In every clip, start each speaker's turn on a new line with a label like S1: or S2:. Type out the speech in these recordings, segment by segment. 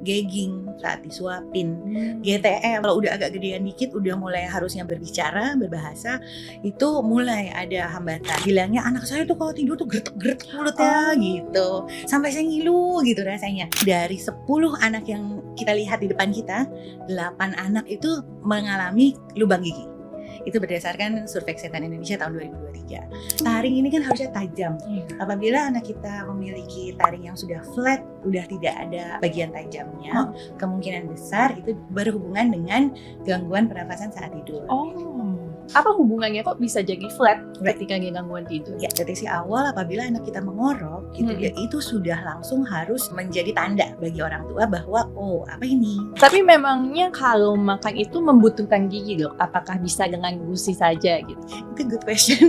S1: gagging, saat disuapin, GTM. Kalau udah agak gedean dikit, udah mulai harusnya berbicara, berbahasa, itu mulai ada hambatan. Bilangnya anak saya tuh kalau tidur tuh gretek-gretek mulutnya gitu. Sampai saya ngilu gitu rasanya. Dari 10 anak yang kita lihat di depan kita, 8 anak itu mengalami lubang gigi. Itu berdasarkan Survei Kesehatan Indonesia tahun 2023. Taring ini kan harusnya tajam. Apabila anak kita memiliki taring yang sudah flat, udah tidak ada bagian tajamnya, kemungkinan besar itu berhubungan dengan gangguan pernafasan saat tidur.
S2: Apa hubungannya kok bisa jadi flat ketika gangguan tidur?
S1: Ya, deteksi awal apabila anak kita mengorok, gitu ya, itu sudah langsung harus menjadi tanda bagi orang tua bahwa oh apa ini.
S2: Tapi memangnya kalau makan itu membutuhkan gigi dok? Apakah bisa dengan gusi saja gitu?
S1: Itu good question.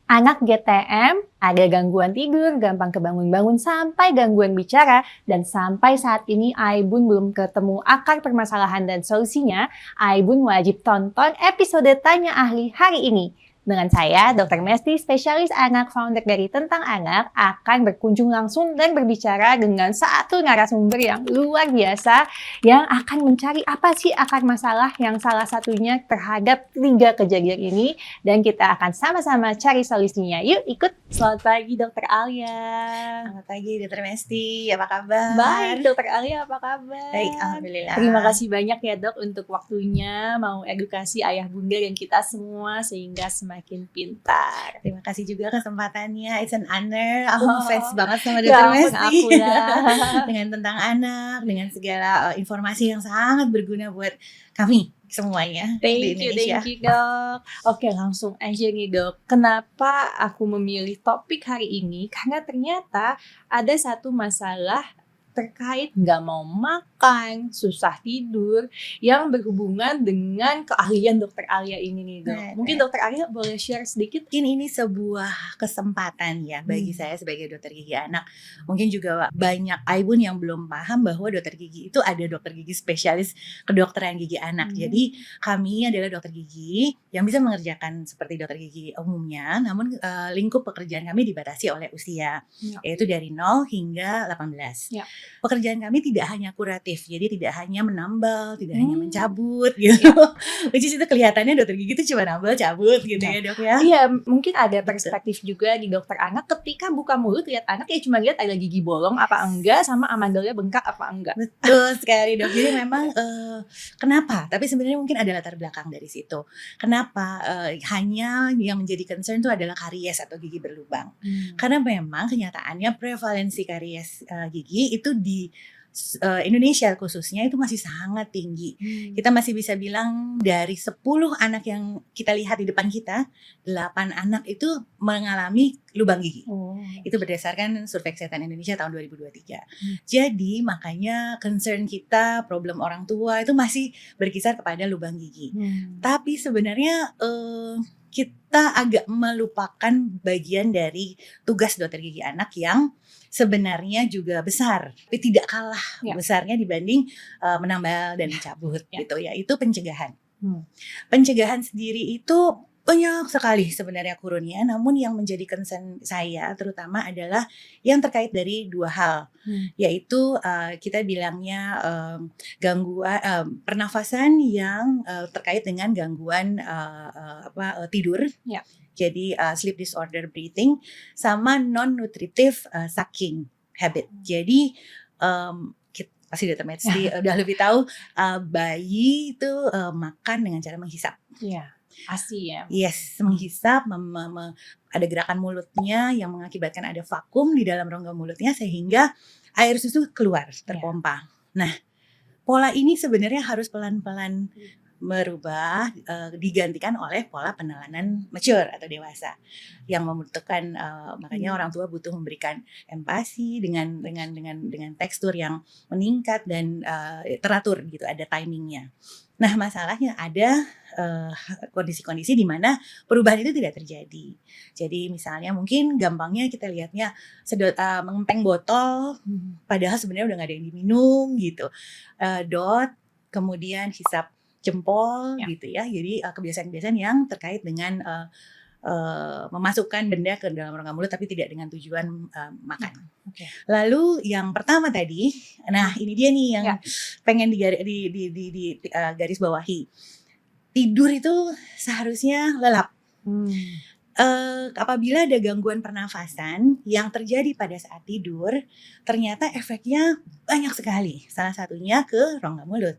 S2: Anak GTM ada gangguan tidur, gampang kebangun-bangun, sampai gangguan bicara, dan sampai saat ini Aibun belum ketemu akar permasalahan dan solusinya. Aibun wajib tonton episode Tanya Ahli hari ini. Dengan saya, Dr. Mesti, spesialis anak, founder dari Tentang Anak, akan berkunjung langsung dan berbicara dengan satu narasumber yang luar biasa yang akan mencari apa sih akar masalah yang salah satunya terhadap 3 kejadian ini, dan kita akan sama-sama cari solusinya. Yuk ikut. Selamat pagi Dr. Alia.
S1: Selamat pagi Dr. Mesti, apa kabar?
S2: Baik Dr. Alia, apa kabar?
S1: Baik, alhamdulillah.
S2: Terima kasih banyak ya dok untuk waktunya mau edukasi ayah bunda dan kita semua sehingga semakin pintar.
S1: Terima kasih juga kesempatannya. It's an honor. Aku fans banget sama Dr. Mesti. Dengan Tentang Anak, dengan segala informasi yang sangat berguna buat kami semuanya di Indonesia.
S2: Thank you dok. Oke, langsung aja nih dok. Kenapa aku memilih topik hari ini? Karena ternyata ada satu masalah terkait nggak mau makan, susah tidur, yang berhubungan dengan keahlian Dr. Alia ini nih dok. Mungkin Dr. Alia boleh share sedikit?
S1: Mungkin ini sebuah kesempatan ya bagi saya sebagai dokter gigi anak. Mungkin juga banyak Aibun yang belum paham bahwa dokter gigi itu ada dokter gigi spesialis kedokteran gigi anak. Jadi kami adalah dokter gigi yang bisa mengerjakan seperti dokter gigi umumnya, namun lingkup pekerjaan kami dibatasi oleh usia, yaitu dari 0 hingga 18. Pekerjaan kami tidak hanya kuratif, jadi tidak hanya menambal, tidak hanya mencabut gitu. Which is itu kelihatannya dokter gigi itu cuma nambal, cabut gitu ya dok ya.
S2: Iya, mungkin ada perspektif juga di dokter anak ketika buka mulut lihat anak ya cuma lihat ada gigi bolong apa enggak, sama amandelnya bengkak apa enggak.
S1: Betul sekali dok. Jadi memang kenapa? Tapi sebenarnya mungkin ada latar belakang dari situ. Kenapa hanya yang menjadi concern itu adalah karies atau gigi berlubang? Karena memang kenyataannya prevalensi karies gigi itu di Indonesia khususnya itu masih sangat tinggi. Kita masih bisa bilang dari 10 anak yang kita lihat di depan kita, 8 anak itu mengalami lubang gigi. Itu berdasarkan Survei Kesehatan Indonesia tahun 2023. Jadi makanya concern kita, problem orang tua itu masih berkisar kepada lubang gigi. Tapi sebenarnya kita agak melupakan bagian dari tugas dokter gigi anak yang sebenarnya juga besar, tapi tidak kalah besarnya dibanding menambal dan mencabut gitu ya. Itu pencegahan. Pencegahan sendiri itu banyak sekali sebenarnya kurunnya, namun yang menjadi concern saya terutama adalah yang terkait dari 2 hal, yaitu kita bilangnya gangguan pernafasan yang terkait dengan gangguan tidur. Jadi sleep disorder breathing sama non-nutritive sucking habit. Jadi pasti Dr. Mesti udah lebih tahu bayi itu makan dengan cara menghisap.
S2: Asi ya.
S1: Yes, menghisap, ada gerakan mulutnya yang mengakibatkan ada vakum di dalam rongga mulutnya sehingga air susu keluar, terpompa. Nah, pola ini sebenarnya harus pelan-pelan merubah, digantikan oleh pola penelan mature atau dewasa yang membutuhkan makanya orang tua butuh memberikan empati dengan tekstur yang meningkat dan teratur gitu, ada timingnya. Nah, masalahnya ada kondisi-kondisi di mana perubahan itu tidak terjadi. Jadi misalnya mungkin gampangnya kita lihatnya mengempeng botol, padahal sebenarnya udah nggak ada yang diminum gitu. Dot, kemudian hisap jempol gitu ya. Jadi kebiasaan-kebiasaan yang terkait dengan memasukkan benda ke dalam rongga mulut tapi tidak dengan tujuan makan.
S2: Oke.
S1: Lalu yang pertama tadi, nah ini dia nih yang
S2: Ya.
S1: pengen garis bawahi. Tidur itu seharusnya lelap. Apabila ada gangguan pernafasan yang terjadi pada saat tidur, ternyata efeknya banyak sekali. Salah satunya ke rongga mulut.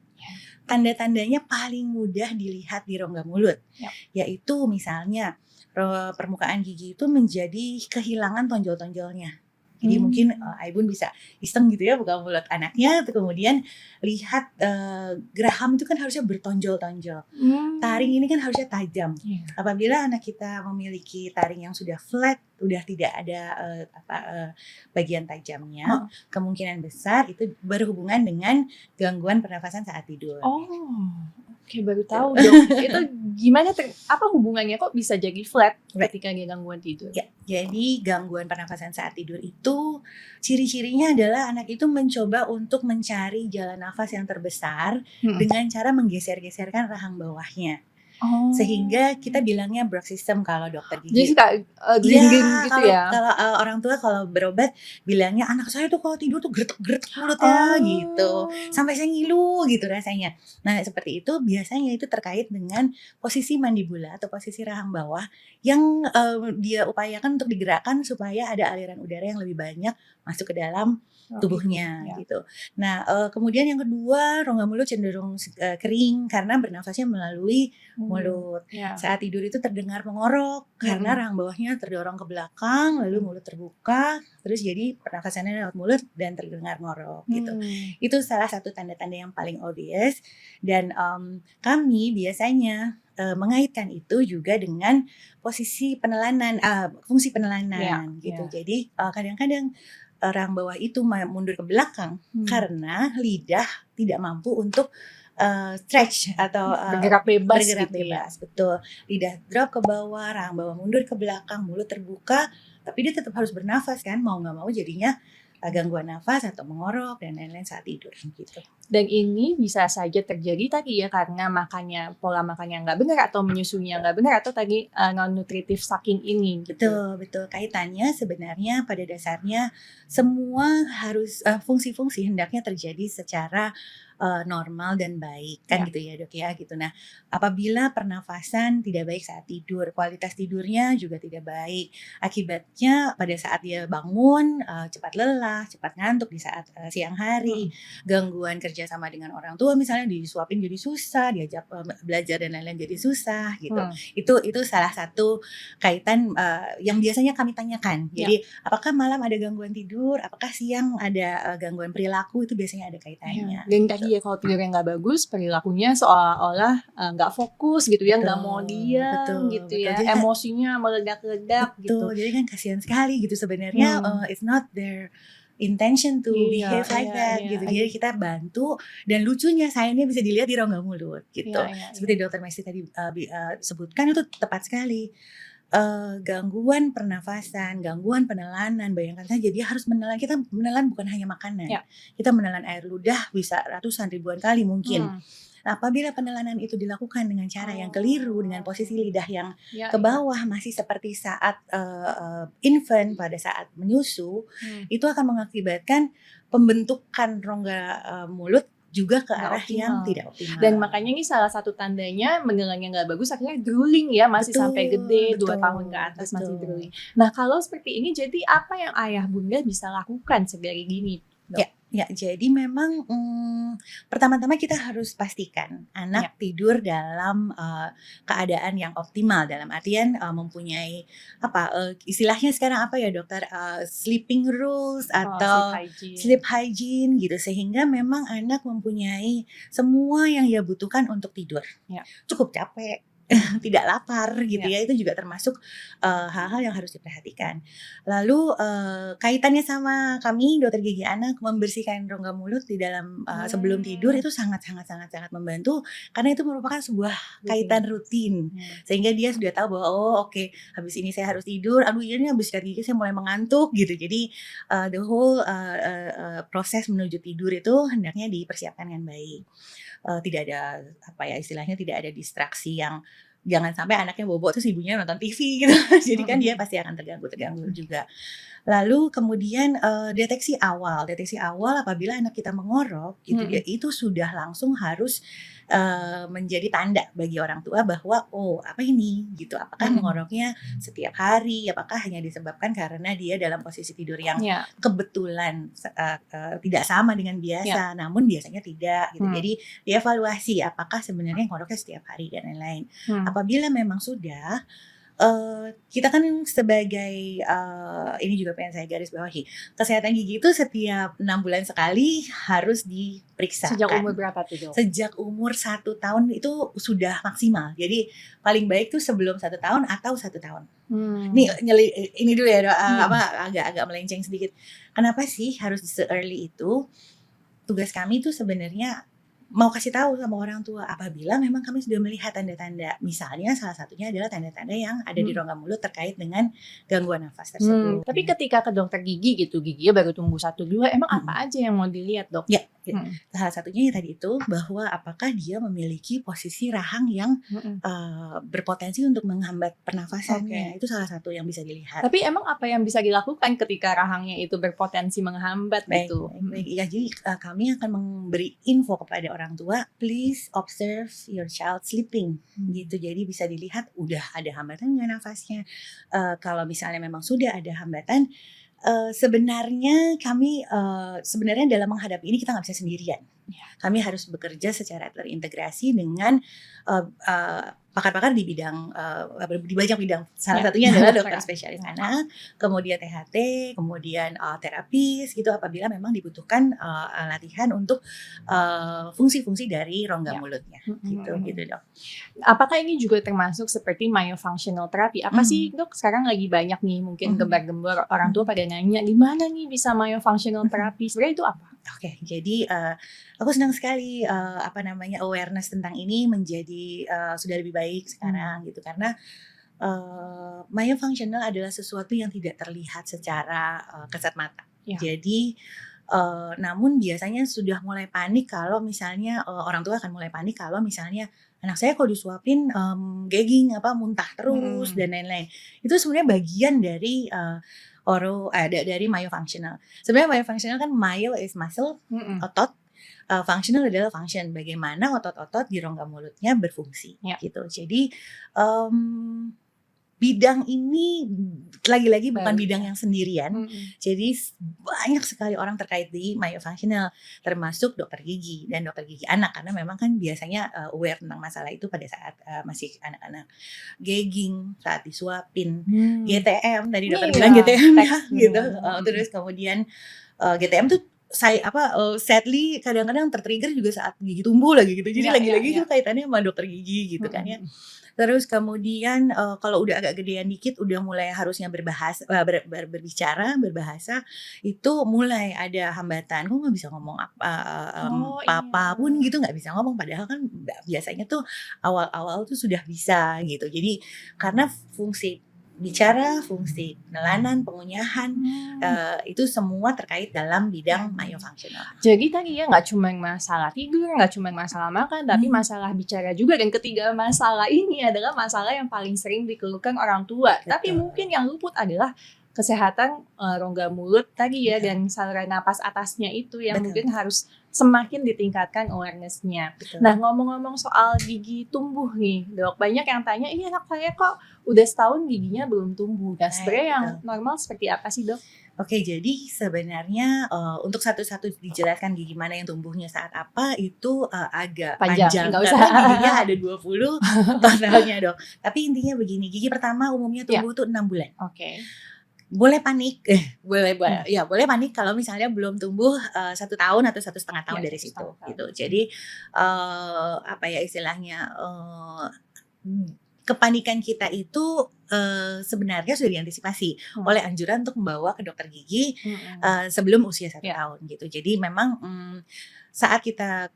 S1: Tanda-tandanya paling mudah dilihat di rongga mulut, yaitu misalnya permukaan gigi itu menjadi kehilangan tonjol-tonjolnya. Jadi mungkin Aibun bisa iseng gitu ya buka mulut anaknya, kemudian lihat geraham itu kan harusnya bertonjol-tonjol. Taring ini kan harusnya tajam. Apabila anak kita memiliki taring yang sudah flat, udah tidak ada bagian tajamnya, kemungkinan besar itu berhubungan dengan gangguan pernafasan saat tidur.
S2: Oke, baru tahu dong. Itu gimana apa hubungannya kok bisa jadi flat ketika dia gangguan tidur?
S1: Ya, jadi gangguan pernafasan saat tidur itu ciri-cirinya adalah anak itu mencoba untuk mencari jalan nafas yang terbesar dengan cara menggeser-geserkan rahang bawahnya. Sehingga kita bilangnya Brock system kalau dokter gigi.
S2: Jadi suka gering-gering gitu ya?
S1: Kalau orang tua kalau berobat bilangnya anak saya tuh kalau tidur tuh gretek-gretek mulutnya gitu. Sampai saya ngilu gitu rasanya. Nah seperti itu biasanya itu terkait dengan posisi mandibula atau posisi rahang bawah yang dia upayakan untuk digerakkan supaya ada aliran udara yang lebih banyak masuk ke dalam tubuhnya gitu. Nah kemudian yang kedua rongga mulut cenderung kering karena bernafasnya melalui mulut. Saat tidur itu terdengar mengorok karena rahang bawahnya terdorong ke belakang lalu mulut terbuka terus jadi pernafasannya lewat mulut dan terdengar ngorok gitu. Itu salah satu tanda-tanda yang paling obvious dan kami biasanya mengaitkan itu juga dengan posisi penelanan, fungsi penelanan gitu. Jadi kadang-kadang rahang bawah itu mundur ke belakang karena lidah tidak mampu untuk stretch atau
S2: bergerak bebas
S1: gitu bebas. Betul. Lidah drop ke bawah, rahang bawah mundur ke belakang, mulut terbuka, tapi dia tetap harus bernafas kan, mau nggak mau jadinya gangguan nafas atau mengorok dan lain-lain saat tidur gitu.
S2: Dan ini bisa saja terjadi tadi ya karena pola makannya nggak benar atau menyusunya nggak benar atau tadi non nutritif saking ini. Gitu.
S1: Betul. Kaitannya sebenarnya pada dasarnya semua harus fungsi-fungsi hendaknya terjadi secara normal dan baik kan gitu ya dok ya gitu. Nah apabila pernafasan tidak baik saat tidur, kualitas tidurnya juga tidak baik, akibatnya pada saat dia bangun cepat lelah, cepat ngantuk di saat siang hari, gangguan kerjasama dengan orang tua misalnya disuapin jadi susah, diajak belajar dan lain-lain jadi susah gitu. Itu salah satu kaitan yang biasanya kami tanyakan. Jadi apakah malam ada gangguan tidur, apakah siang ada gangguan perilaku, itu biasanya ada kaitannya.
S2: Dan tadi ya kalau tidurnya nggak bagus, perilakunya seolah-olah nggak fokus gitu ya, nggak mau diam gitu ya,
S1: jadi
S2: emosinya meledak-ledak gitu.
S1: Jadi kan kasihan sekali gitu sebenarnya it's not their intention to behave like that gitu. Jadi kita bantu dan lucunya sayangnya bisa dilihat di rongga mulut gitu. Seperti Dokter Mesty tadi sebutkan itu tepat sekali. Gangguan pernafasan, gangguan penelanan, bayangkan saja dia harus menelan. Kita menelan bukan hanya makanan, kita menelan air ludah bisa ratusan ribuan kali mungkin. Nah, apabila penelanan itu dilakukan dengan cara yang keliru, dengan posisi lidah yang ke bawah masih seperti saat infant pada saat menyusu, itu akan mengakibatkan pembentukan rongga mulut juga ke arah yang tidak optimal.
S2: Dan makanya ini salah satu tandanya menelannya nggak bagus akhirnya drooling ya, masih sampai gede 2 tahun ke atas masih drooling. Nah kalau seperti ini jadi apa yang ayah bunda bisa lakukan segera gini?
S1: Ya, jadi memang pertama-tama kita harus pastikan anak tidur dalam keadaan yang optimal, dalam artian mempunyai istilahnya sekarang apa ya dokter, sleeping rules atau sleep hygiene gitu, sehingga memang anak mempunyai semua yang ia butuhkan untuk tidur. Cukup capek, tidak lapar gitu ya, itu juga termasuk hal-hal yang harus diperhatikan. Lalu kaitannya sama kami dokter gigi anak membersihkan rongga mulut di dalam sebelum tidur itu sangat membantu karena itu merupakan sebuah kaitan rutin sehingga dia sudah tahu bahwa oke, habis ini saya harus tidur, aduh ini habis sikat gigi saya mulai mengantuk gitu. Jadi the whole proses menuju tidur itu hendaknya dipersiapkan dengan baik. Tidak ada istilahnya tidak ada distraksi yang jangan sampai anaknya bobo terus ibunya nonton TV gitu. Jadi kan dia pasti akan terganggu juga. Lalu kemudian deteksi awal apabila anak kita mengorok gitu dia itu sudah langsung harus menjadi tanda bagi orang tua bahwa oh apa ini gitu, apakah mengoroknya setiap hari, apakah hanya disebabkan karena dia dalam posisi tidur yang kebetulan tidak sama dengan biasa, namun biasanya tidak gitu. Jadi dievaluasi apakah sebenarnya ngoroknya setiap hari dan lain-lain. Apabila memang sudah kita kan sebagai ini juga pengen saya garis bawahi, kesehatan gigi itu setiap 6 bulan sekali harus diperiksa.
S2: Sejak umur berapa tuh, Dok?
S1: Sejak umur 1 tahun itu sudah maksimal. Jadi paling baik tuh sebelum 1 tahun atau 1 tahun. Ini dulu ya, agak melenceng sedikit. Kenapa sih harus se-early itu? Tugas kami tuh sebenarnya mau kasih tahu sama orang tua apabila memang kami sudah melihat tanda-tanda. Misalnya salah satunya adalah tanda-tanda yang ada di rongga mulut terkait dengan gangguan nafas tersebut.
S2: Tapi ketika ke dokter gigi gitu, giginya baru tumbuh 1-2, emang apa aja yang mau dilihat, Dok?
S1: Ya, salah satunya tadi itu bahwa apakah dia memiliki posisi rahang yang berpotensi untuk menghambat pernafasannya. Itu salah satu yang bisa dilihat.
S2: Tapi emang apa yang bisa dilakukan ketika rahangnya itu berpotensi menghambat gitu?
S1: Ya, jadi kami akan memberi info kepada orang tua, please observe your child sleeping gitu. Jadi bisa dilihat udah ada hambatan nggak nafasnya. Kalau misalnya memang sudah ada hambatan, sebenarnya kami sebenarnya dalam menghadapi ini kita nggak bisa sendirian. Kami harus bekerja secara terintegrasi dengan pakar-pakar di bidang di banyak bidang. Salah satunya adalah dokter spesialis anak, kemudian THT, kemudian terapis gitu apabila memang dibutuhkan latihan untuk fungsi-fungsi dari rongga mulutnya gitu Dok.
S2: Apakah ini juga termasuk seperti myofunctional therapy? Apa sih, Dok? Sekarang lagi banyak nih mungkin gembar-gembor orang tua pada nanya gimana nih bisa myofunctional therapy? Sebenarnya itu apa?
S1: Oke, jadi aku senang sekali awareness tentang ini menjadi sudah lebih baik sekarang gitu karena myofunctional adalah sesuatu yang tidak terlihat secara kasat mata. Jadi namun biasanya sudah mulai panik kalau misalnya orang tua akan mulai panik kalau misalnya anak saya kalau disuapin gagging muntah terus dan lain-lain. Itu sebenarnya bagian dari dari myofunctional. Sebenarnya myofunctional kan myo is muscle, otot. Functional adalah function, bagaimana otot-otot di rongga mulutnya berfungsi gitu. Jadi bidang ini lagi-lagi bukan bidang yang sendirian. Jadi banyak sekali orang terkait di myofunctional, termasuk dokter gigi dan dokter gigi anak karena memang kan biasanya aware tentang masalah itu pada saat masih anak-anak. Gagging saat disuapin, GTM tadi dokter bilang GTM gitu. Terus kemudian GTM tuh sadly kadang-kadang tertrigger juga saat gigi tumbuh lagi gitu. Jadi lagi-lagi itu kaitannya sama dokter gigi gitu kan ya. Terus kemudian kalau udah agak gedean dikit udah mulai harusnya berbicara, berbahasa, itu mulai ada hambatan. Kok nggak bisa ngomong apa pun gitu, nggak bisa ngomong. Padahal kan biasanya tuh awal-awal tuh sudah bisa gitu. Jadi karena fungsi bicara, fungsi penelanan, pengunyahan, itu semua terkait dalam bidang myofunctional.
S2: Jadi tadi ya nggak cuma masalah tidur, nggak cuma masalah makan, tapi masalah bicara juga. Dan ketiga masalah ini adalah masalah yang paling sering dikeluhkan orang tua. Betul. Tapi mungkin yang luput adalah kesehatan rongga mulut tadi ya, dan saluran napas atasnya itu yang mungkin harus semakin ditingkatkan awareness-nya. Nah, ngomong-ngomong soal gigi tumbuh nih, Dok, banyak yang tanya, iya anak saya kok udah setahun giginya belum tumbuh. Nah, sebenarnya yang normal seperti apa sih, Dok?
S1: Oke, jadi sebenarnya untuk satu-satu dijelaskan gigi mana yang tumbuhnya saat apa itu agak panjang. Karena giginya ada 20 totalnya, Dok. Tapi intinya begini, gigi pertama umumnya tumbuh tuh 6 bulan.
S2: Oke.
S1: Boleh panik, boleh panik kalau misalnya belum tumbuh 1 tahun atau 1,5 tahun dari situ, gitu. Jadi istilahnya kepanikan kita itu sebenarnya sudah diantisipasi oleh anjuran untuk membawa ke dokter gigi sebelum usia 1 tahun, gitu. Jadi memang saat kita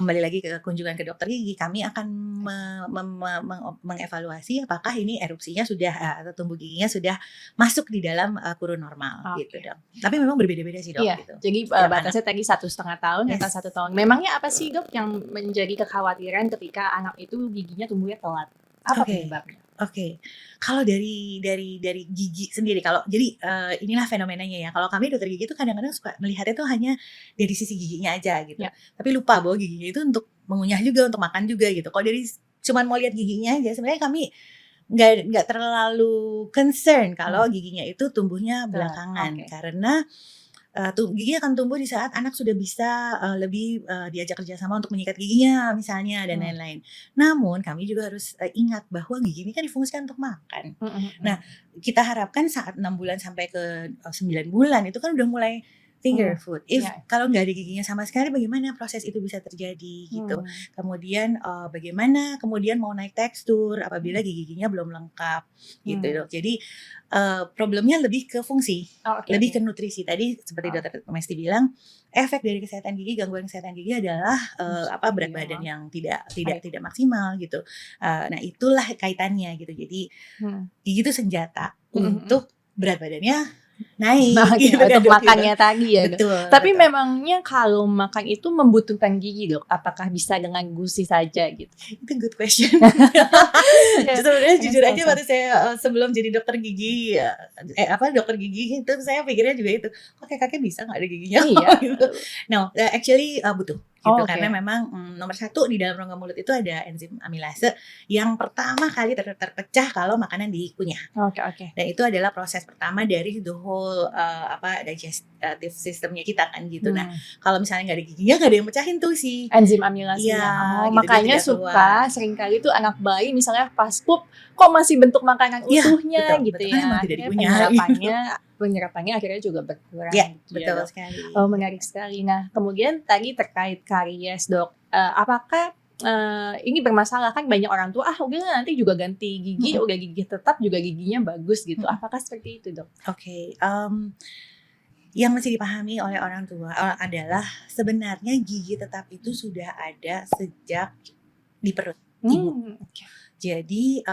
S1: kembali lagi ke kunjungan ke dokter gigi, kami akan mengevaluasi apakah ini erupsinya sudah atau tumbuh giginya sudah masuk di dalam kurun normal gitu, Dok. Tapi memang berbeda-beda sih, Dok. Gitu.
S2: Jadi batasnya tadi 1,5 tahun atau 1 tahun. Memangnya apa sih, Dok, yang menjadi kekhawatiran ketika anak itu giginya tumbuhnya telat? Apa
S1: Oke.
S2: penyebabnya?
S1: Oke, kalau dari gigi sendiri, kalau jadi, inilah fenomenanya ya, kalau kami dokter gigi itu kadang-kadang suka melihatnya tuh hanya dari sisi giginya aja gitu,
S2: Ya.
S1: tapi lupa bahwa giginya itu untuk mengunyah juga, untuk makan juga gitu. Kalau dari cuman mau lihat giginya aja, sebenarnya kami nggak terlalu concern kalau giginya itu tumbuhnya belakangan,
S2: Oke.
S1: karena gigi akan tumbuh di saat anak sudah bisa, lebih, diajak kerjasama untuk menyikat giginya misalnya dan lain-lain. Namun kami juga harus, ingat bahwa gigi ini kan difungsikan untuk makan. Nah, kita harapkan saat 6 bulan sampai ke, 9 bulan itu kan udah mulai finger food.
S2: Ya.
S1: Kalau nggak ada giginya sama sekali bagaimana proses itu bisa terjadi gitu. Kemudian, bagaimana kemudian mau naik tekstur apabila gigi-giginya belum lengkap gitu Dok. Jadi, problemnya lebih ke fungsi. Lebih ke nutrisi. Tadi seperti Dokter Mesti bilang, efek dari kesehatan gigi, gangguan kesehatan gigi adalah berat badan yang tidak maksimal gitu. Nah, itulah kaitannya gitu. Jadi gigi itu senjata untuk berat badannya naik gitu kan,
S2: untuk
S1: Dok,
S2: makannya
S1: gitu.
S2: tadi ya, Dok.
S1: Betul.
S2: Tapi
S1: betul.
S2: memangnya kalau makan itu membutuhkan gigi, Dok? Apakah bisa dengan gusi saja gitu?
S1: Itu good question. Sebenarnya jujur aja waktu saya sebelum jadi dokter gigi, dokter gigi itu saya pikirnya juga itu, kok kakek bisa nggak ada giginya?
S2: Iya.
S1: gitu. No, actually butuh. Gitu,
S2: Oke.
S1: karena memang nomor 1 di dalam rongga mulut itu ada enzim amilase yang pertama kali terpecah kalau makanan dikunyah.
S2: Oke.
S1: Dan itu adalah proses pertama dari the whole digestive systemnya kita kan gitu. Nah, kalau misalnya nggak ada giginya nggak ada yang mecahin tuh si
S2: Enzim amilasenya.
S1: Iya, gitu,
S2: Makanya
S1: dia tidak keluar.
S2: suka seringkali tuh anak bayi misalnya pas pup kok masih bentuk makanan
S1: Iya,
S2: utuhnya
S1: betul,
S2: gitu
S1: betul.
S2: ya.
S1: Kan emang tidak
S2: Akhirnya
S1: dikunyah.
S2: penyerapannya akhirnya juga berkurang.
S1: Iya,
S2: gitu
S1: betul
S2: ya, Dok.
S1: sekali.
S2: Oh, menarik sekali. Nah, kemudian tadi terkait karies, Dok. Apakah ini bermasalah kan banyak orang tua udah nanti juga ganti gigi, udah gigi tetap juga giginya bagus gitu. Apakah seperti itu, Dok?
S1: Oke, yang mesti dipahami oleh orang tua adalah sebenarnya gigi tetap itu sudah ada sejak di perut ibu. Jadi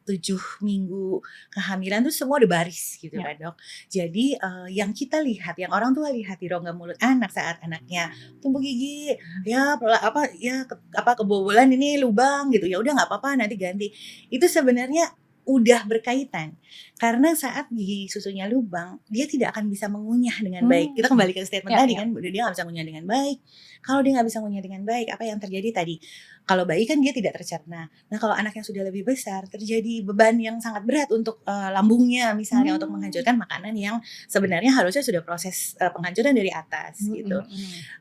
S1: 7 minggu kehamilan tuh semua udah baris gitu kan, Dok. Jadi yang kita lihat, yang orang tua lihat di rongga mulut anak saat anaknya tumbuh gigi, kebobolan ini lubang gitu, ya udah nggak apa-apa nanti ganti. Itu sebenarnya udah berkaitan. Karena saat gigi susunya lubang, dia tidak akan bisa mengunyah dengan baik. Kita kembali ke statement tadi kan, dia nggak bisa mengunyah dengan baik. Kalau dia nggak bisa mengunyah dengan baik, apa yang terjadi tadi? Kalau bayi kan dia tidak tercerna. Nah, kalau anak yang sudah lebih besar, terjadi beban yang sangat berat untuk lambungnya misalnya, untuk menghancurkan makanan yang sebenarnya harusnya sudah proses penghancuran dari atas gitu.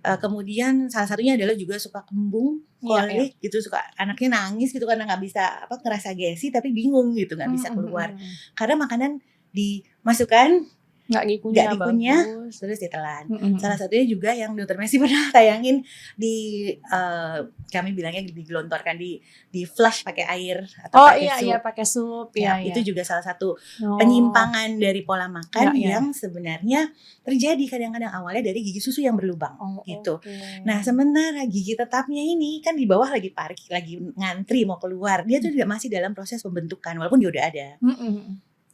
S1: Kemudian salah satunya adalah juga suka kembung, kolik gitu, suka anaknya nangis gitu karena nggak bisa ngerasa gesi tapi bingung gitu, nggak bisa keluar. Karena makanan dimasukkan nggak dikunyah terus ditelan. Salah satunya juga yang Dokter Messi pernah tayangin di kami bilangnya digelontorkan di flush pakai air atau pakai sup.
S2: Pakai sup.
S1: Itu juga salah satu penyimpangan dari pola makan yang sebenarnya terjadi kadang-kadang awalnya dari gigi susu yang berlubang gitu. Nah, sementara gigi tetapnya ini kan di bawah lagi parkir, lagi ngantri mau keluar, dia tuh masih dalam proses pembentukan walaupun dia udah ada.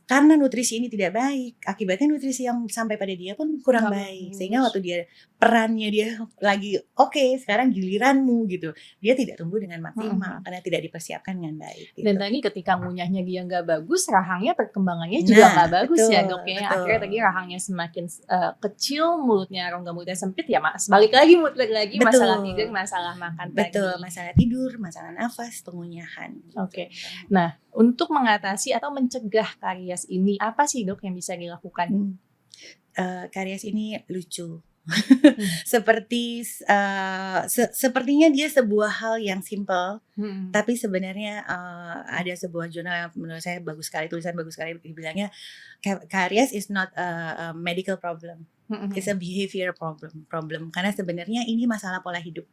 S1: Karena nutrisi ini tidak baik, akibatnya nutrisi yang sampai pada dia pun kurang baik. Sehingga waktu dia perannya dia lagi sekarang giliranmu gitu, dia tidak tumbuh dengan maksimal karena tidak dipersiapkan dengan baik gitu.
S2: Dan tadi ketika ngunyahnya dia nggak bagus, rahangnya perkembangannya juga nggak bagus ya, Dok ya. Akhirnya tadi rahangnya semakin kecil, mulutnya rongga mulutnya sempit ya, Mas. Balik lagi masalah tidur, masalah makan tadi.
S1: Masalah tidur, masalah nafas, pengunyahan.
S2: Oke. Nah, untuk mengatasi atau mencegah karies ini, apa sih, Dok, yang bisa dilakukan?
S1: Karies ini lucu. Sepertinya dia sebuah hal yang simple, tapi sebenarnya ada sebuah jurnal yang menurut saya bagus sekali, tulisan bagus sekali, dibilangnya karies is not a medical problem, it's a behavior problem. Karena sebenarnya ini masalah pola hidup,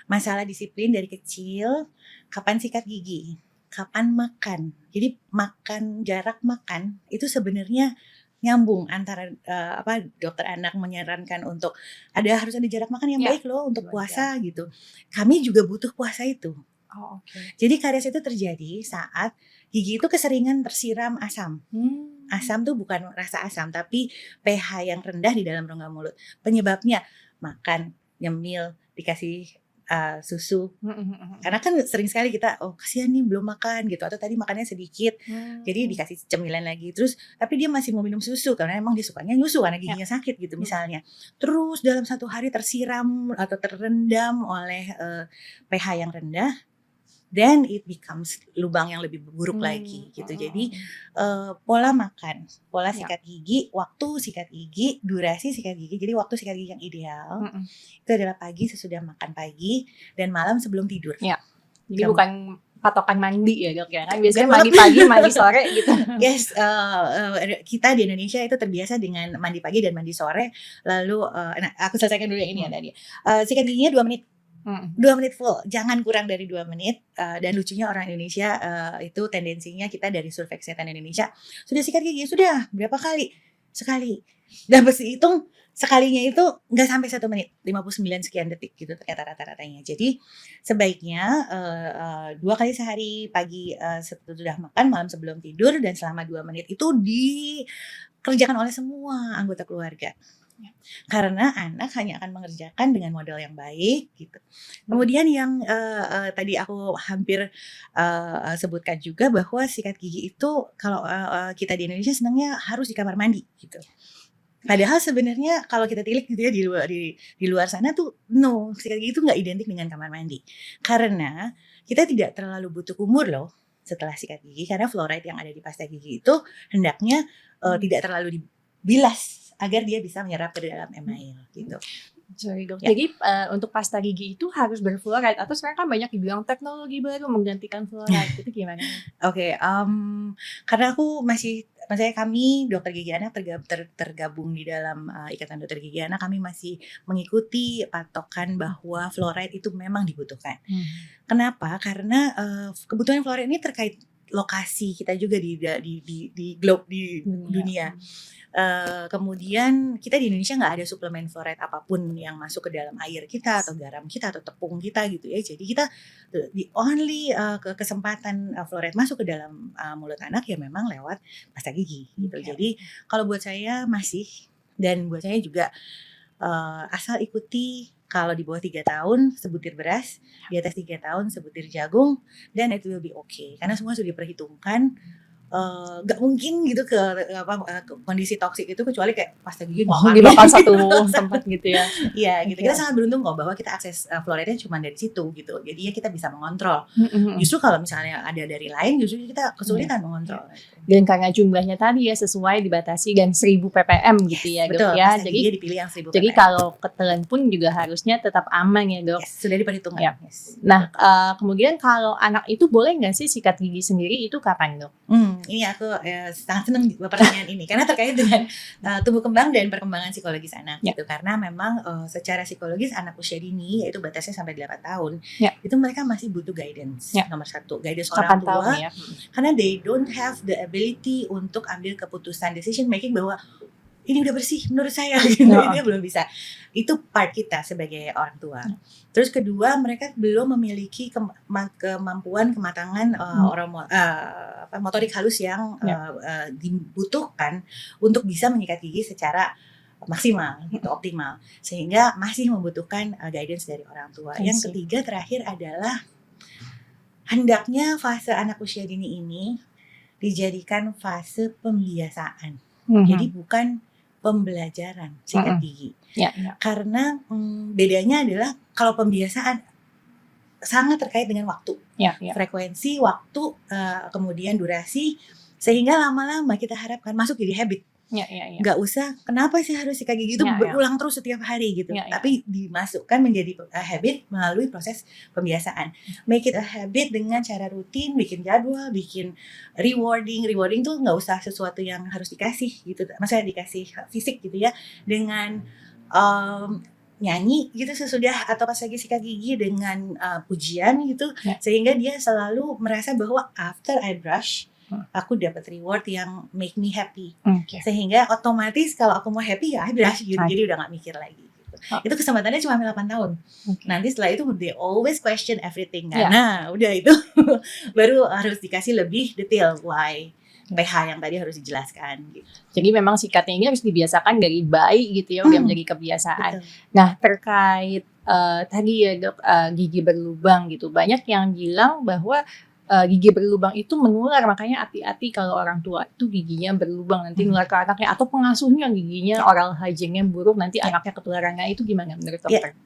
S1: masalah disiplin dari kecil, kapan sikat gigi, kapan makan. Jadi jarak makan itu sebenarnya nyambung antara dokter anak menyarankan untuk harus ada jarak makan yang baik loh untuk puasa gitu. Kami juga butuh puasa itu. Jadi karies itu terjadi saat gigi itu keseringan tersiram asam. Asam tuh bukan rasa asam tapi pH yang rendah di dalam rongga mulut. Penyebabnya makan, nyemil, dikasih susu. Karena kan sering sekali kita, oh kasihan nih belum makan gitu, atau tadi makannya sedikit, jadi dikasih cemilan lagi. Terus tapi dia masih mau minum susu karena emang dia sukanya nyusu karena giginya sakit gitu misalnya. Terus dalam 1 hari tersiram atau terendam oleh pH yang rendah, then it becomes lubang yang lebih buruk lagi gitu. Jadi pola makan, pola sikat gigi, waktu sikat gigi, durasi sikat gigi. Jadi waktu sikat gigi yang ideal itu adalah pagi sesudah makan pagi dan malam sebelum tidur.
S2: Jadi bukan patokan mandi ya dok ya, kan biasanya mandi pagi, mandi sore gitu.
S1: Yes, kita di Indonesia itu terbiasa dengan mandi pagi dan mandi sore. Lalu, aku selesaikan dulu yang ini ya tadi. Sikat giginya 2 menit. 2 menit full, jangan kurang dari 2 menit. Dan lucunya orang Indonesia itu tendensinya kita dari survei kesehatan Indonesia sudah sikat gigi sudah berapa kali? Sekali. Dan pas dihitung sekalinya itu nggak sampai 1 menit, 59 sekian detik gitu ternyata rata-ratanya. Jadi sebaiknya 2 kali sehari, pagi sesudah makan, malam sebelum tidur, dan selama 2 menit itu dikerjakan oleh semua anggota keluarga. Karena anak hanya akan mengerjakan dengan model yang baik gitu. Kemudian yang tadi aku hampir sebutkan juga bahwa sikat gigi itu kalau kita di Indonesia senangnya harus di kamar mandi gitu. Padahal sebenarnya kalau kita tilik gitu ya di luar sana tuh no, sikat gigi itu nggak identik dengan kamar mandi. Karena kita tidak terlalu butuh kumur loh setelah sikat gigi, karena fluoride yang ada di pasta gigi itu hendaknya tidak terlalu dibilas agar dia bisa menyerap ke dalam email gitu.
S2: Sorry dok. Jadi untuk pasta gigi itu harus berfluoride atau sekarang kan banyak dibilang teknologi baru menggantikan fluoride, itu gimana?
S1: Oke, karena maksudnya kami dokter gigi anak tergabung di dalam Ikatan Dokter Gigi Anak, kami masih mengikuti patokan bahwa fluoride itu memang dibutuhkan. Kenapa? Karena kebutuhan fluoride ini terkait lokasi kita juga di globe di dunia. Kemudian kita di Indonesia nggak ada suplemen fluoride apapun yang masuk ke dalam air kita atau garam kita atau tepung kita gitu ya. Jadi kita the only kesempatan fluoride masuk ke dalam mulut anak ya memang lewat pasta gigi gitu. Jadi kalau buat saya masih, dan buat saya juga asal ikuti, kalau di bawah 3 tahun sebutir beras, di atas 3 tahun sebutir jagung, dan it will be okay. Karena semua sudah diperhitungkan. Gak mungkin gitu ke kondisi toksik itu kecuali kayak pasta gigi
S2: dimakan satu tempat gitu ya.
S1: Iya gitu. Kita sangat beruntung kok bahwa kita akses fluoride cuma dari situ gitu. Jadi ya kita bisa mengontrol. Justru kalau misalnya ada dari lain, justru kita kesulitan mengontrol.
S2: Dan karena jumlahnya tadi ya sesuai dibatasi dan 1000 ppm gitu ya dok.
S1: Betul,
S2: ya.
S1: Jadi dipilih yang 1000 ppm.
S2: Jadi kalau ketelan pun juga harusnya tetap aman ya dok.
S1: Sudah diperhitungkan.
S2: Nah kemudian kalau anak itu boleh nggak sih sikat gigi sendiri, itu kapan dok?
S1: Ini aku sangat senang pertanyaan ini karena terkait dengan tumbuh kembang dan perkembangan psikologis anak gitu. Karena memang secara psikologis anak usia dini, yaitu batasnya sampai 8 tahun, itu mereka masih butuh guidance. Nomor 1, guidance orang tua. Karena they don't have the ability untuk ambil keputusan decision making bahwa ini udah bersih menurut saya gitu. Dia belum bisa. Itu part kita sebagai orang tua. Terus kedua, mereka belum memiliki kemampuan kematangan motorik halus yang dibutuhkan untuk bisa menyikat gigi secara maksimal gitu, optimal. Sehingga masih membutuhkan guidance dari orang tua. Yang ketiga terakhir adalah hendaknya fase anak usia dini ini dijadikan fase pembiasaan. Jadi bukan pembelajaran sikat gigi. Karena bedanya adalah kalau pembiasaan sangat terkait dengan waktu, frekuensi, waktu, kemudian durasi, sehingga lama-lama kita harapkan masuk jadi habit. Nggak usah, kenapa sih harus sikat gigi itu berulang terus setiap hari gitu. Tapi dimasukkan menjadi habit melalui proses pembiasaan. Make it a habit dengan cara rutin, bikin jadwal, bikin rewarding. Rewarding tuh nggak usah sesuatu yang harus dikasih gitu. Maksudnya dikasih fisik gitu ya. Dengan nyanyi gitu sesudah atau pas lagi sikat gigi dengan pujian gitu. Sehingga dia selalu merasa bahwa after I brush, aku dapat reward yang make me happy. Sehingga otomatis kalau aku mau happy ya I brush gitu. Jadi udah gak mikir lagi gitu. Itu kesempatannya cuma 8 tahun. Nanti setelah itu they always question everything. Nah udah itu baru harus dikasih lebih detail why pH yang tadi harus dijelaskan gitu.
S2: Jadi memang sikatnya ini harus dibiasakan dari bayi gitu ya, udah menjadi kebiasaan. Nah terkait tadi ya dok, gigi berlubang gitu. Banyak yang bilang bahwa gigi berlubang itu menular, makanya hati-hati kalau orang tua itu giginya berlubang nanti nular ke anaknya, atau pengasuhnya giginya oral hygiene-nya buruk nanti anaknya ketularan. Nah, itu gimana menurut dokter?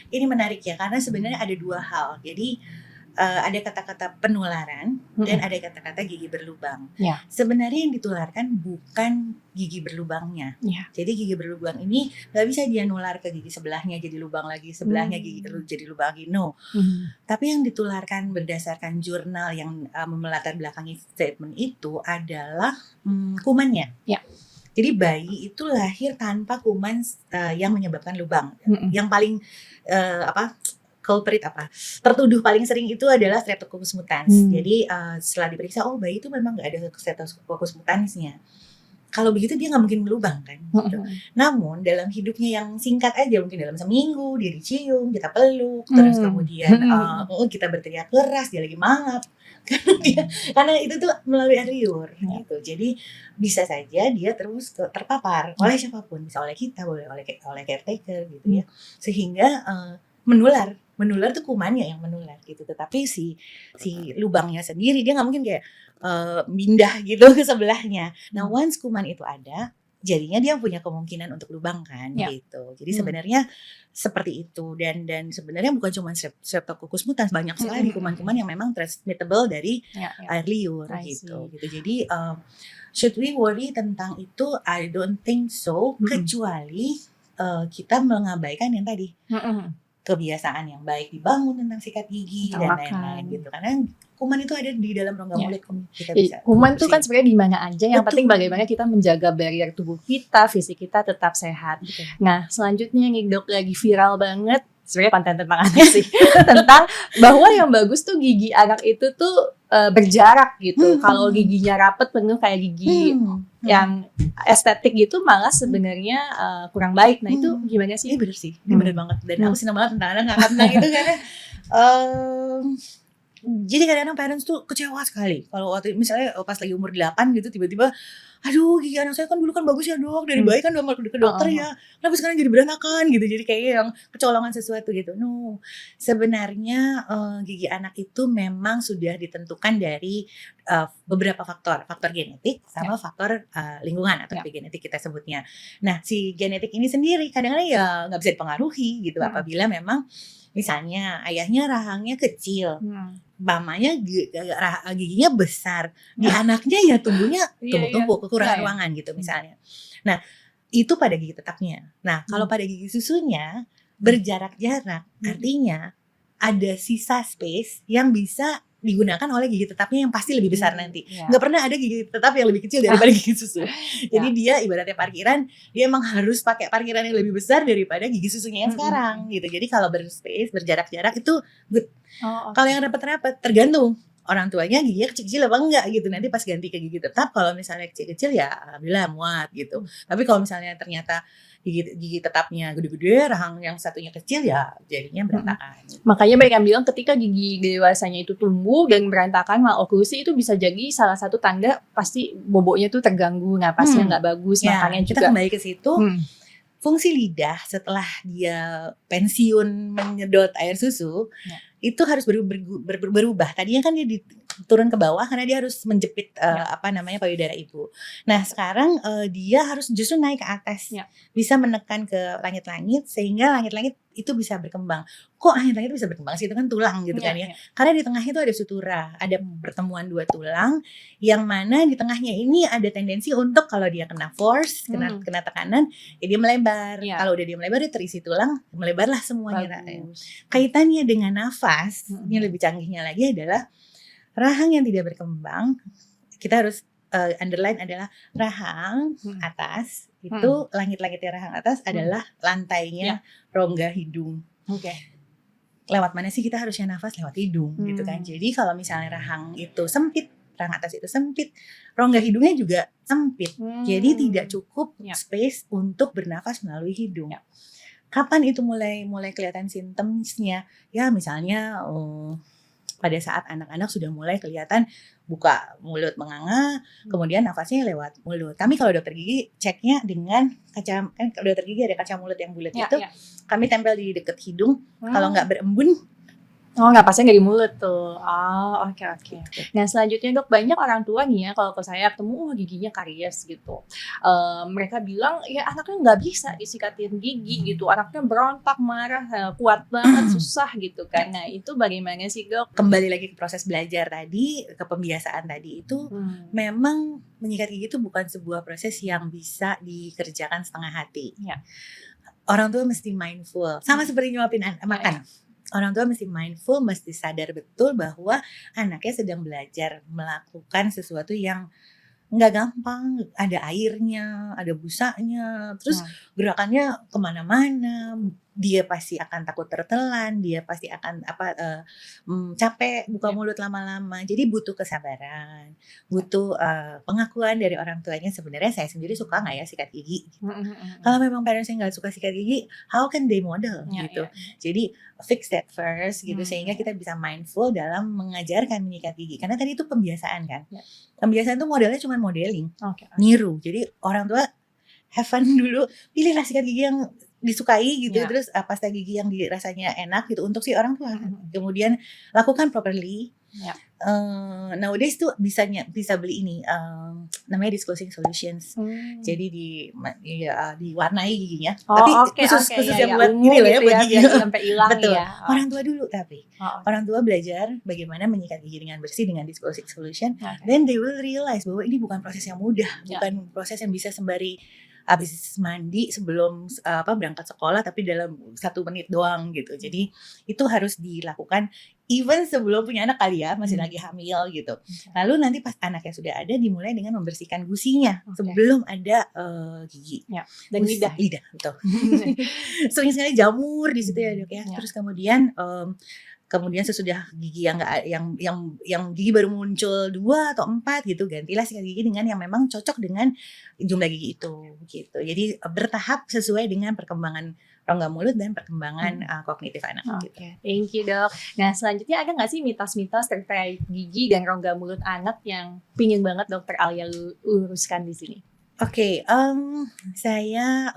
S1: Ini menarik ya, karena sebenarnya ada dua hal. Jadi ada kata-kata penularan dan ada kata-kata gigi berlubang. Sebenarnya yang ditularkan bukan gigi berlubangnya. Jadi gigi berlubang ini nggak bisa dia nular ke gigi sebelahnya jadi lubang lagi, sebelahnya gigi jadi lubang lagi, no. Tapi yang ditularkan berdasarkan jurnal yang melatar belakangi statement itu adalah kumannya. Jadi bayi itu lahir tanpa kuman yang menyebabkan lubang. Yang paling culprit tertuduh paling sering itu adalah Streptococcus mutans. Jadi setelah diperiksa, bayi itu memang nggak ada Streptococcus mutansnya. Kalau begitu dia nggak mungkin berlubang kan. Gitu. Namun dalam hidupnya yang singkat aja, mungkin dalam seminggu dia dicium, kita peluk, terus kemudian kita berteriak keras, dia lagi mangap. Karena itu tuh melalui air liur gitu. Jadi bisa saja dia terus terpapar oleh siapapun, bisa oleh kita, boleh oleh caretaker gitu ya. Sehingga menular tuh kumannya yang menular gitu, tetapi si lubangnya sendiri dia nggak mungkin kayak pindah gitu ke sebelahnya. Nah, once kuman itu ada, jadinya dia punya kemungkinan untuk lubang kan gitu. Jadi sebenarnya seperti itu, dan sebenarnya bukan cuma Streptococcus mutans, banyak sekali kuman-kuman yang memang transmittable dari air liur gitu. Jadi should we worry tentang itu? I don't think so, kecuali kita mengabaikan yang tadi. Kebiasaan yang baik dibangun tentang sikat gigi dan lain-lain gitu, karena kuman itu ada di dalam rongga mulut kita bisa.
S2: Kuman itu kan sebenarnya di mana aja, yang penting bagaimana kita menjaga barrier tubuh kita, fisik kita tetap sehat. Nah, selanjutnya nih dok, lagi viral banget sebenarnya konten tentang anak sih tentang bahwa yang bagus tuh gigi anak itu tuh berjarak gitu. Kalau giginya rapet penuh kayak gigi yang estetik gitu malah sebenarnya kurang baik. Nah, itu gimana sih?
S1: Ini bener sih, ini bener banget. Dan aku senang banget tentang anak ngangkat tentang itu karena jadi kadang-kadang parents tuh kecewa sekali kalau waktu misalnya pas lagi umur 8 gitu tiba-tiba, aduh gigi anak saya kan dulu kan bagus ya dok, dari bayi kan udah mau ke dokter ya, kenapa sekarang jadi berantakan gitu, jadi kayak yang kecolongan sesuatu gitu. No, sebenarnya gigi anak itu memang sudah ditentukan dari beberapa faktor genetik sama faktor lingkungan atau genetik kita sebutnya. Nah, si genetik ini sendiri kadang-kadang ya nggak bisa dipengaruhi gitu apabila memang misalnya ayahnya rahangnya kecil, mamanya giginya besar, di anaknya ya tumbuhnya tumpuk-tumpuk, kekurangan ruangan gitu misalnya. Nah, itu pada gigi tetapnya. Nah, kalau pada gigi susunya berjarak-jarak, artinya ada sisa space yang bisa digunakan oleh gigi tetapnya yang pasti lebih besar nanti. Nggak pernah ada gigi tetap yang lebih kecil daripada gigi susu. Jadi dia ibaratnya parkiran, dia emang harus pakai parkiran yang lebih besar daripada gigi susunya yang sekarang gitu. Jadi kalau berspace, berjarak-jarak itu good. Kalau yang rapat-rapat tergantung orang tuanya giginya kecil-kecil apa enggak gitu. Nanti pas ganti ke gigi tetap, kalau misalnya kecil-kecil ya alhamdulillah muat gitu. Tapi kalau misalnya ternyata gigi tetapnya gede-gede, rahang yang satunya kecil, ya jadinya berantakan.
S2: Makanya banyak yang bilang ketika gigi dewasanya itu tumbuh dan berantakan, maloklusi itu bisa jadi salah satu tanda pasti boboknya tuh terganggu, napasnya nggak bagus. Makanya
S1: kita kembali ke situ. Fungsi lidah setelah dia pensiun menyedot air susu itu harus berubah. Tadinya kan dia turun ke bawah karena dia harus menjepit payudara ibu. Nah, sekarang dia harus justru naik ke atas, bisa menekan ke langit-langit sehingga langit-langit itu bisa berkembang. Kok langit-langit bisa berkembang sih? Itu kan tulang gitu kan ya. Karena di tengahnya itu ada sutura, ada pertemuan dua tulang yang mana di tengahnya ini ada tendensi untuk kalau dia kena force, kena tekanan, ya dia melebar. Kalau udah dia melebar, dia terisi tulang, melebarlah semuanya. Kaitannya dengan nafas, ini lebih canggihnya lagi adalah rahang yang tidak berkembang. Kita harus underline adalah rahang atas itu langit-langitnya rahang atas adalah lantainya rongga hidung. Lewat mana sih kita harusnya nafas? Lewat hidung gitu kan. Jadi kalau misalnya rahang itu sempit, rahang atas itu sempit, rongga hidungnya juga sempit. Jadi tidak cukup space untuk bernafas melalui hidung. Kapan itu mulai kelihatan simptomnya? Ya misalnya pada saat anak-anak sudah mulai kelihatan buka mulut menganga, kemudian nafasnya lewat mulut. Kami kalau dokter gigi ceknya dengan kaca, kan kalau dokter gigi ada kaca mulut yang bulat itu, kami tempel di dekat hidung. Kalau nggak berembun,
S2: oh, napasnya nggak di mulut tuh. Oh, oke. Nah, selanjutnya dok, banyak orang tua nih ya, kalau ke saya ketemu, giginya karies gitu. Mereka bilang, ya anaknya nggak bisa disikatin gigi gitu. Anaknya berontak, marah, kuat banget, susah gitu kan. Nah, itu bagaimana sih dok?
S1: Kembali lagi ke proses belajar tadi, ke pembiasaan tadi itu, memang menyikat gigi itu bukan sebuah proses yang bisa dikerjakan setengah hati.
S2: Ya.
S1: Orang tua mesti mindful, sama seperti nyuapin makan. Orang tua mesti mindful, mesti sadar betul bahwa anaknya sedang belajar melakukan sesuatu yang nggak gampang. Ada airnya, ada busanya, terus gerakannya kemana-mana. Dia pasti akan takut tertelan, dia pasti akan capek buka mulut lama-lama. Jadi butuh kesabaran, butuh pengakuan dari orang tuanya. Sebenarnya saya sendiri suka nggak ya sikat gigi? Kalau memang parentsnya nggak suka sikat gigi, how can they model gitu? Jadi fix that first gitu, sehingga kita bisa mindful dalam mengajarkan menyikat gigi. Karena tadi itu pembiasaan kan. Pembiasaan itu modelnya cuma modeling, niru. Jadi orang tua have fun dulu, pilihlah sikat gigi yang disukai gitu, terus pasta gigi yang dirasanya enak gitu untuk si orang tua. Kemudian lakukan properly. Nowadays tuh bisa beli ini namanya disclosing solutions. Jadi diwarnai giginya. Tapi khusus yang buat ini loh ya, buat gigi
S2: sampai hilang.
S1: Betul.
S2: Ya.
S1: Orang tua dulu tapi orang tua belajar bagaimana menyikat gigi dengan bersih dengan disclosing solution. Then they will realize bahwa ini bukan proses yang mudah, bukan proses yang bisa sembari habis mandi sebelum berangkat sekolah, tapi dalam 1 menit doang gitu. Jadi itu harus dilakukan even sebelum punya anak kali ya, masih lagi hamil gitu. Lalu nanti pas anaknya sudah ada, dimulai dengan membersihkan gusinya sebelum ada gigi
S2: dan lidah
S1: betul. Sering sekali jamur di situ ya dok ya. Terus kemudian sesudah gigi yang gigi baru muncul 2 atau 4 gitu, gantilah sikat gigi dengan yang memang cocok dengan jumlah gigi itu gitu. Jadi bertahap sesuai dengan perkembangan rongga mulut dan perkembangan kognitif anak. Gitu.
S2: Thank you dok. Nah selanjutnya ada nggak sih mitos-mitos terkait gigi dan rongga mulut anak yang pingin banget dokter Alia luruskan di sini?
S1: Oke, saya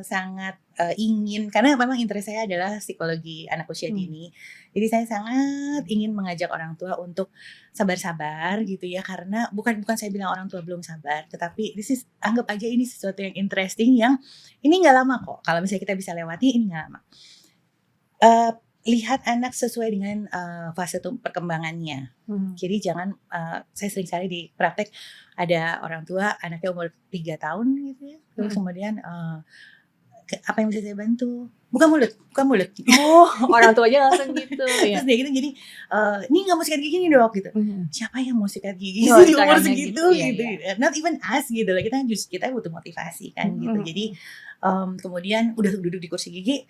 S1: sangat ingin, karena memang interest saya adalah psikologi anak usia dini. Jadi saya sangat ingin mengajak orang tua untuk sabar-sabar gitu ya, karena bukan saya bilang orang tua belum sabar, tetapi anggap aja ini sesuatu yang interesting, yang ini nggak lama kok. Kalau misalnya kita bisa lewati, ini nggak lama. Lihat anak sesuai dengan fase perkembangannya. Jadi jangan, saya sering sekali di praktek ada orang tua anaknya umur 3 tahun gitu ya, terus kemudian apa yang bisa saya bantu? Buka mulut.
S2: Oh, orang tuanya langsung gitu.
S1: Terus dia gitu, jadi ini nggak mau sikat gigi nih dok gitu. Siapa yang mau sikat gigi di umur segitu gitu? Not even us gitu lah. Kita butuh motivasi kan gitu. Jadi kemudian udah duduk di kursi gigi.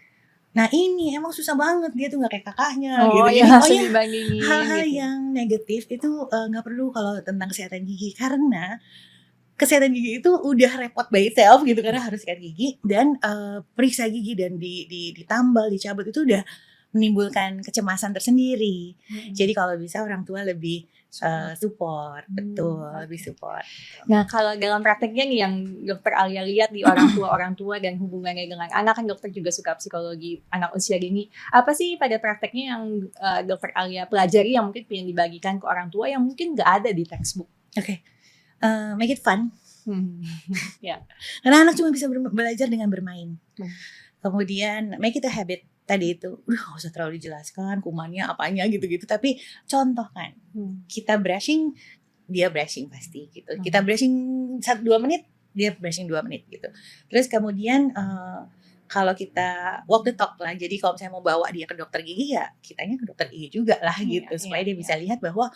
S1: Nah ini emang susah banget, dia tuh nggak kayak kakaknya gitu. Jadi hal-hal yang negatif itu nggak perlu kalau tentang kesehatan gigi, karena kesehatan gigi itu udah repot by itself gitu, karena harus sikat gigi dan periksa gigi dan ditambal, dicabut itu udah menimbulkan kecemasan tersendiri. Jadi kalau bisa orang tua lebih support, lebih support.
S2: Nah kalau dalam prakteknya nih yang dokter Alia lihat di orang tua dan hubungannya dengan anak, kan dokter juga suka psikologi anak usia dini. Apa sih pada prakteknya yang dokter Alia pelajari yang mungkin pengen dibagikan ke orang tua yang mungkin nggak ada di textbook?
S1: Oke. Make it fun. Karena anak cuma bisa belajar dengan bermain. Kemudian make it a habit. Tadi itu gak usah terlalu dijelaskan kumannya apanya gitu-gitu, tapi contohkan. Kita brushing, dia brushing pasti gitu. Kita brushing 1-2 menit, dia brushing 2 menit gitu. Terus kemudian kalau kita walk the talk lah, jadi kalau misalnya mau bawa dia ke dokter gigi, ya kitanya ke dokter gigi juga lah gitu, supaya dia bisa lihat bahwa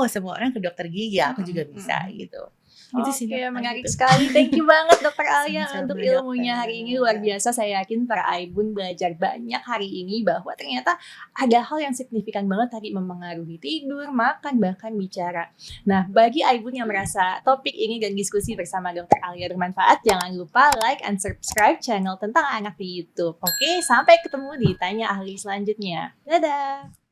S1: semua orang ke dokter gigi, aku juga bisa gitu.
S2: Oke, menarik sekali. Thank you banget dokter Alia untuk ilmunya hari ini, luar biasa. Saya yakin para Aibun belajar banyak hari ini bahwa ternyata ada hal yang signifikan banget tadi mempengaruhi tidur, makan, bahkan bicara. Nah, bagi Aibun yang merasa topik ini dan diskusi bersama dokter Alia bermanfaat, jangan lupa like and subscribe channel tentang anak di YouTube. Oke, sampai ketemu di Tanya Ahli selanjutnya. Dadah!